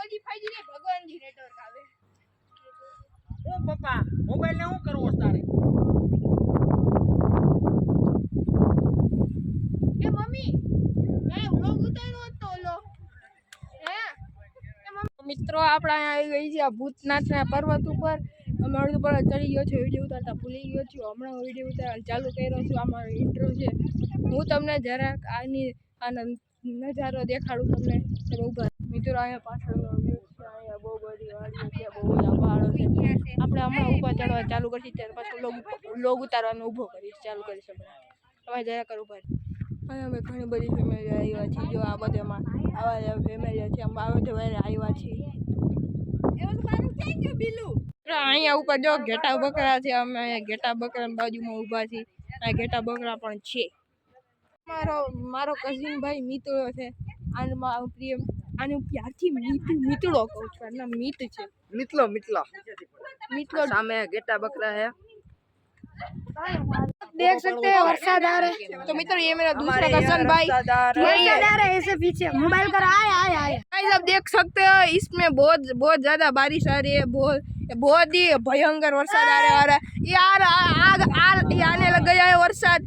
4G 5G ને Bhagwanji network આવે ઓ પપ્પા મોબાઈલ ને શું કરવો તારે એ મમ્મી એ વ્લોગ ઉતાર્યો હતો ઓલો મિત્રો આપણે આવી ગઈ છે ભૂતનાથના પર્વત ઉપર અમે અડધું પર ચડી ગયો છે વિડીયો ઉતારતા ભૂલી ગયો છું હમણાં વિડીયો ઉતારવાનું ચાલુ કર્યો છું અમારો ઇન્ટ્રો છે હું તમને જરાક આનો નજારો દેખાડું તમને ઉભા મિત્રો અહીંયા પાછળ અહીંયા બહુ બધી વાડીઓ છે બહુ બધા પહાડો છે આપણે હમણાં ઉપર ચડવા ચાલુ કરીશું ત્યારે પાછું લોગ ઉતારવાનો ઊભો કરીશ ચાલુ કરીશ હમણાં હવે જરાક ઉભા અહીંયા અમે ઘણી બધી ફેમિલી આવ્યા છીએ જો આ બધામાં આવા ફેમિલી છે અમે આવે આવ્યા છીએ અહીંયા ઉપર જો ઘેટા બકરા છે અમે અહીંયા ઘેટા બકરા બાજુમાં ઊભા છીએ આ ઘેટા બકરા પણ છે મારો કઝિન ભાઈ મિત્રો છે આનું પ્યારથી મિત્રો કહું છું એના મિત છે मितलो सामने गेटा बकरा है देख सकते हैं वर्षाद आ रहे तो मित्र ये मेरा दूसरा कजन भाई वर्षाद आ रहे ऐसे पीछे मोबाइल कर आए गाइस आप देख सकते हो इसमें बहुत ज्यादा बारिश आ रही है बहुत ही भयंकर वर्षाद आ रहा है यार ये आने लग गया है वर्षाद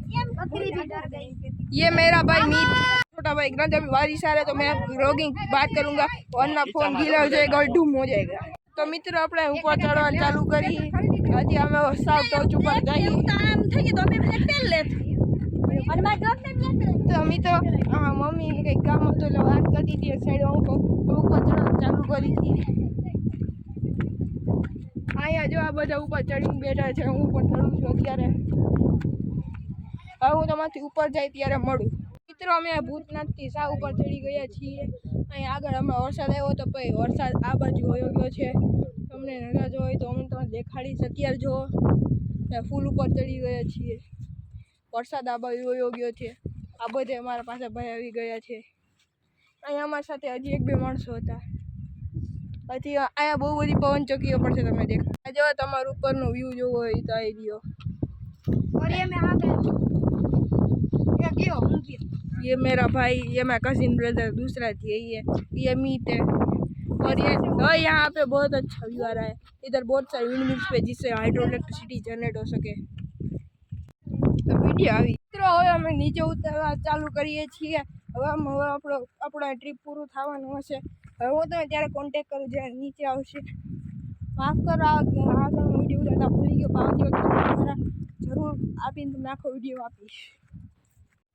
ये मेरा भाई मीत छोटा भाई जब बारिश आ रहा है तो मैं व्लॉगिंग बात करूंगा वरना फोन गीला हो जाएगा और डूम हो जाएगा तो मित्र अपने ऊपर चढ़वा चालू करी हजी અમે સાવ ટોચ ઉપર જઈએ આમ થઈ ગયું તો અમે પેલ લે અને માર ડોક ને તો મિત્રો મમ્મી કઈ કામ હતું એટલે વાત કરતી હતી સાઈડ હું ઉપર ચડવા ચાલુ કરી હતી અહીંયા જો આ બધા ઉપર ચડીને બેઠા છે હું ઉપર ચડું છું અત્યારે હવે હું તમારથી ઉપર જાય ત્યારે મળું મિત્રો અમે ભૂતનાથથી સાવ ઉપર ચડી ગયા છીએ અહીંયા આગળ અમે વરસાદ આવ્યો તો પછી વરસાદ આ બાજુ વયો ગયો છે તમને નજર હોય તો અમે તમને દેખાડીશ અત્યારે જો ફૂલ ઉપર ચડી ગયા છીએ વરસાદ આ બાજુ વયો ગયો છે આ બધે અમારા પાસે ભાઈ આવી ગયા છે અહીંયા અમારી સાથે હજી 1-2 માણસો હતા પછી અહીંયા બહુ બધી પવન ચોકીઓ પણ છે તમે દેખો આ જો તમારું ઉપરનો વ્યૂ જોવો હોય તો આવી રહ્યો ये मेरा भाई ये मेरा कजिन ब्रदर दूसरा थी ये मीत है और यहाँ पे बहुत अच्छा व्यू आ रहा है इधर बहुत सारे विंड मिल्स पे जिससे हाइड्रो इलेक्ट्रिसिटी जनरेट हो सके वीडियो આવી મિત્રો હવે અમે નીચે ઉતરવા ચાલુ કરીએ છીએ હવે આપણો ટ્રીપ પૂરું થવાનું હશે હવે હું તમે ત્યારે કોન્ટેક્ટ કરું જ્યારે નીચે આવશે માફ કરો આગળનો વિડીયો ઉતારતા ભૂલી ગયો પાછો જરૂર આપીને તમને આખો વિડીયો આપીશ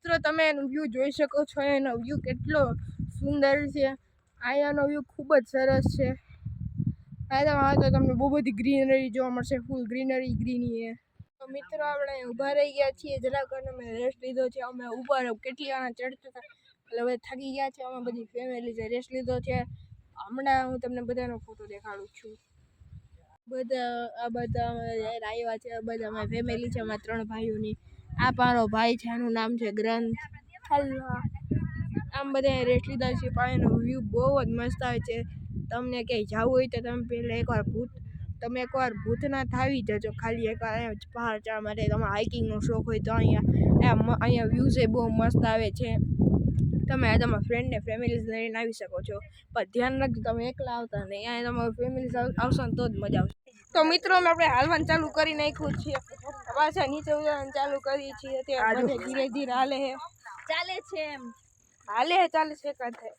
મિત્રો તમે એનો વ્યૂ જોઈ શકો છો એનો વ્યૂ કેટલો સુંદર છે અહીંયાનો વ્યૂ ખૂબ જ સરસ છે અહીંયા તો તમને બહુ બધી ગ્રીનરી જોવા મળશે ફૂલ ગ્રીનરી છે તો મિત્રો આપણે ઊભા રહી ગયા છીએ જરાક અમે રેસ્ટ લીધો છે અમે ઉપર કેટલી વાર ચડતા હતા એટલે હવે થાકી ગયા છે અમે બધી ફેમિલીએ રેસ્ટ લીધો છે હમણાં હું તમને બધાનો ફોટો દેખાડું છું બધા આવ્યા છે બધા અમારી ફેમિલી છે અમારા 3 ભાઈઓની આ મારો ભાઈ છે આનું નામ છે ગ્રંથ આમ બધા રેસ્ટ લીધા છે પાણીનો વ્યૂ બહુ જ મસ્ત આવે છે તમને ક્યાંય જવું હોય તો તમે પહેલાં એકવાર ભૂતનાથ આવી જજો ખાલી એકવાર અહીંયા પહાડ ચડવા માટે તમારે હાઇકિંગનો શોખ હોય તો અહીંયા વ્યૂઝ એ બહુ મસ્ત આવે છે તમે તમારા ફ્રેન્ડને ફેમિલીઝ લઈને આવી શકો છો પણ ધ્યાન રાખજો તમે એકલા આવતા નહીં અહીંયા તમારી ફેમિલીઝ આવશો ને તો જ મજા આવશે તો મિત્રો આપણે હાલવાનું ચાલુ કરી નાખ્યું છીએ પાછા નીચે ઉતરવાનું ચાલુ કરીએ છીએ ત્યારે બધે ધીરે ધીરે ચાલે છે એમ ચાલે છે કાંઠે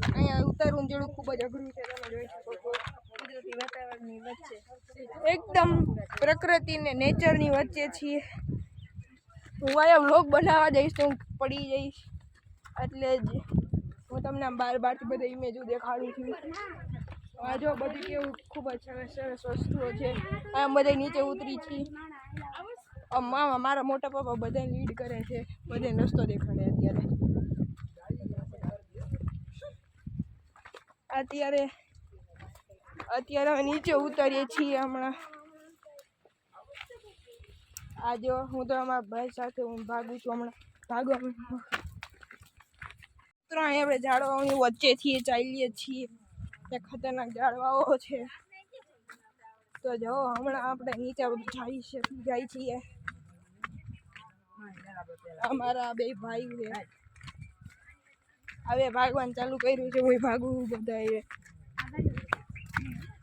અહીંયા ઉતરવું જેવું ખૂબ જ અઘરું છે તમે જોઈ શકો છો કુદરતી વાતાવરણની વચ્ચે એકદમ પ્રકૃતિ ને નેચરની વચ્ચે છીએ હું અહીંયા વ્લોગ બનાવવા જઈશ તો હું પડી જઈશ એટલે જ હું તમને બારથી બધા ઇમેજો દેખાડું છું આ જો બધી કેવું ખૂબ જ સરસ વસ્તુઓ છે આ બધા નીચે ઉતરી છીએ મારા મોટા પપ્પા બધાને લીડ કરે છે બધાને રસ્તો દેખાડે અત્યારે અમે નીચે ઉતરીએ છીએ હમણાં આ જો હું તો અમારા ભાઈ સાથે હું ભાગું છું હમણાં આપણે ઝાડવાની વચ્ચે છીએ ચાલીએ છીએ ખતરનાક ઝાડવાઓ છે તો જો હમણાં આપણે નીચે જાય છીએ અમારા 2 ભાઈ છે હવે ભાગવાનું ચાલુ કર્યું છે. હું ભાગવું બધાએ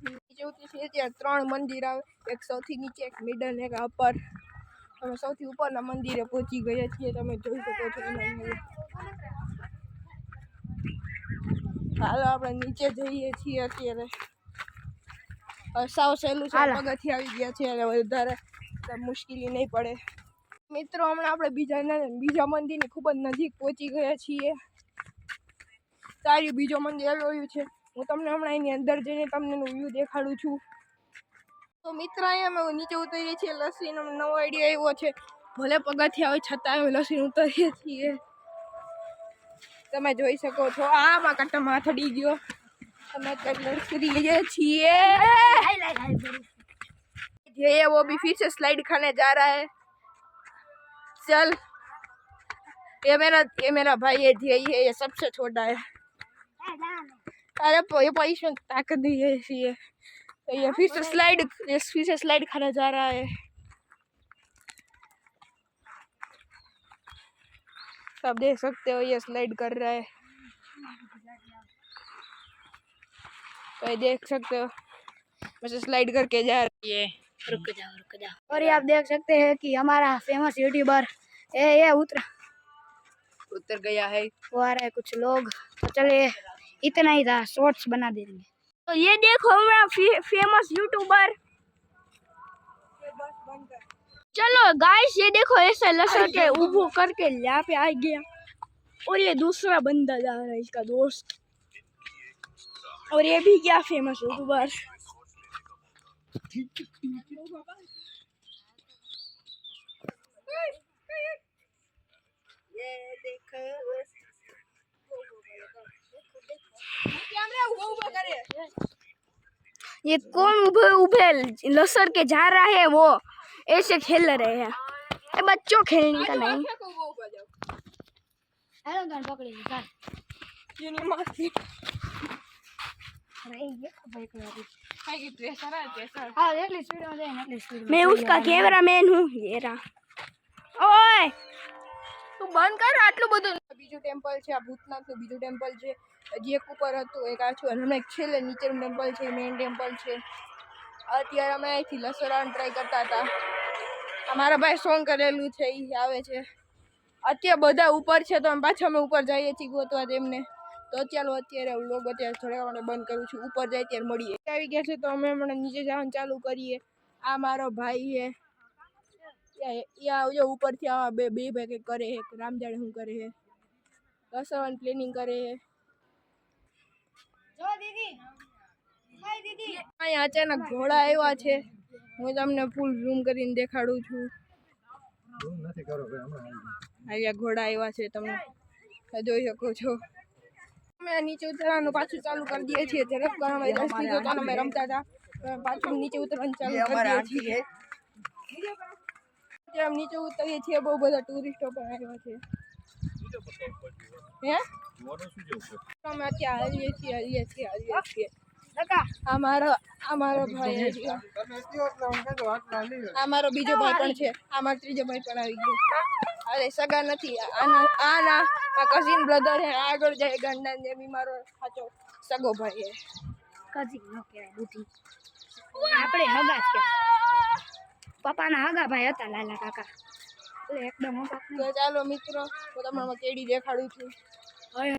નીચે ઉતરી છે ત્યાં 3 મંદિર આવે, એક સૌથી નીચે, એક મિડલ, એક અપર. અમે સૌથી ઉપરના મંદિરે પહોંચી ગયા છીએ, તમે જોઈ શકો છો. હાલો આપણે નીચે જઈએ છીએ અત્યારે. સાવ સહેલું છે, પગથિયાં આવી ગયા છે અને વધારે મુશ્કેલી નહીં પડે. મિત્રો હમણાં આપણે બીજા મંદિરની ખૂબ જ નજીક પહોંચી ગયા છીએ. તારી બીજો મંદિર આવ્યું છે. હું તમને હમણાં એની અંદર જઈને તમને વ્યૂ દેખાડું છું. તો મિત્ર અહીંયા અમે નીચે ઉતરીએ છીએ. લસ્સીનો નવો આઈડિયા આવ્યો છે. ભલે પગથિયાં હોય છતાં અમે લસ્સી ઉતરીએ છીએ. તમે જોઈ શકો છો. આમાં કટ્ટામાં હાથ અડી ગયો. અમે લઈએ છીએ. ये वो भी फिर से स्लाइड खाने जा रहा है. चल, ये मेरा भाई है ध्येय है, ये सबसे छोटा है. अरे ये पोजीशन ताकत नहीं है इसलिए. तो ये फिर से स्लाइड खाने जा रहा है. आप देख सकते हो ये स्लाइड कर रहा है. तो ये देख सकते हो वैसे स्लाइड करके जा रही है. रुक जाओ. और ये आप देख सकते हैं कि हमारा फेमस यूट्यूबर ये उतर गया है. वो आ रहे हैं कुछ लोग. तो चलिए इतना ही था, शॉर्ट्स बना देंगे. तो ये देखो हमारा फेमस यूट्यूबर. चलो गाइस, ये देखो ऐसे लसर के ऊभो करके यहाँ पे आ गया. और ये दूसरा बंदा जा रहा है, इसका दोस्त. और ये भी क्या फेमस यूट्यूबर. ये देखो ये कौन उभे लसर के जा रहा है, वो ऐसे खेल रहे हैं. ये बच्चों खेलने का नहीं. हेलो गान पकड़ी गान. ये नहीं मारती. अरे ये भाई को हाय की ट्रेसर है ट्रेसर. हां એટલી સ્પીડ માં જાય ને એટલી સ્પીડ. मैं उसका कैमरामैन हूं. ये रहा. ओए તું બંધ કર આટલું બધું. બીજું ટેમ્પલ છે, આ ભૂતનાથનું બીજું ટેમ્પલ છે. હજી એક ઉપર હતું, એક આ છું, અને હમણાં એક છેલ્લે નીચેનું ટેમ્પલ છે, મેઇન ટેમ્પલ છે. અત્યારે અમે અહીંથી લસરાવાનું ટ્રાય કરતા હતા. અમારા ભાઈ સોંગ કરેલું છે, એ આવે છે. અત્યારે બધા ઉપર છે તો અમે પાછા અમે ઉપર જઈએ છીએ ગોતવા તેમને. તો ચાલો અત્યારે વ્લોગ અત્યારે થોડા માટે બંધ કરું છું. ઉપર જાય ત્યારે મળીએ. આવી ગયા છે તો અમે હમણાં નીચે જવાનું ચાલુ કરીએ. આ મારો ભાઈ છે. જો ઉપરથી આવા બે ભાઈ કરે છે. રામ જાણે શું કરે છે. લસવાનું પ્લેનિંગ કરે છે. જો દીદી હાય દીદી. અહીંયા અચાનક ઘોડા આવ્યા છે. હું તમને ફૂલ ઝૂમ કરીને દેખાડું છું. અહીંયા ઘોડા આવ્યા છે, તમે જોઈ શકો છો. અમે નીચે ઉતરવાનું પાછું ચાલુ કરી દઈએ છીએ. ઝડપ કરવામાં 10 લીધો તો અમે રમતા હતા. પાછું નીચે ઉતરવાનું ચાલુ કરી દઈએ છીએ. અમે નીચે ઉતરીએ છીએ. બહુ બધા ટુરિસ્ટો પણ આવ્યા છે. હે અમે અત્યારે હાલીએ છીએ. અમારો ભાઈ છે. અમારો બીજો ભાઈ પણ છે. અમારો ત્રીજો ભાઈ પણ આવી ગયો. અરે સગા નથી. આના કઝિન બ્રધર હે. આગળ જાય ગંડા ને બી મારો સાચો સગો ભાઈ હે. કજી નો કહેવાય બુટી. આપણે હગા છે. પપ્પાના હગા ભાઈ હતા લાલા કાકા. એટલે એકદમ હગા. તો ચાલો મિત્રો, હું તમને કેડી દેખાડું છું.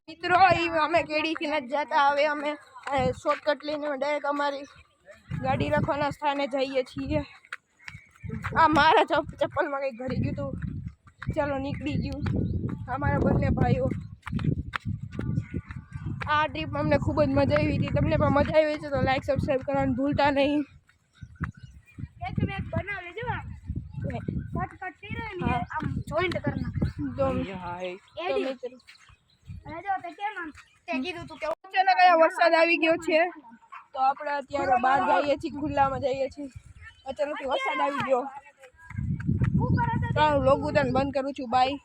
મિત્રો અમે કેડીથી નથી જતા. હવે અમે શોર્ટકટ લઈને ડાયરેક્ટ અમારી ગાડી રાખવાના સ્થાને જઈએ છીએ. આ મારા ચપ્પલમાં કંઈક ઘરી ગયું હતું. ચાલો નીકળી ગયું. અમારા બંને ભાઈઓ. આ ટ્રીપ અમને ખૂબ જ મજા આવી હતી. તમને પણ મજા આવી છે તો લાઈક સબસ્ક્રાઈબ કરવાનું ભૂલતા નહીં. બનાવ લેજો કટ કરી ને આમ જોઈન્ટ કરી નાખ. તો મિત્રો અને જો તે કેમ તે કીધું તું કે અચાનક અહીંયા વરસાદ આવી ગયો છે તો આપણે અત્યારે બહાર જઈએ છીએ, ખુલ્લામાં જઈએ છીએ. અચાનકથી વરસાદ આવી ગયો. તો વ્લોગ ઉતારવાનું બંધ કરું છું. બાય.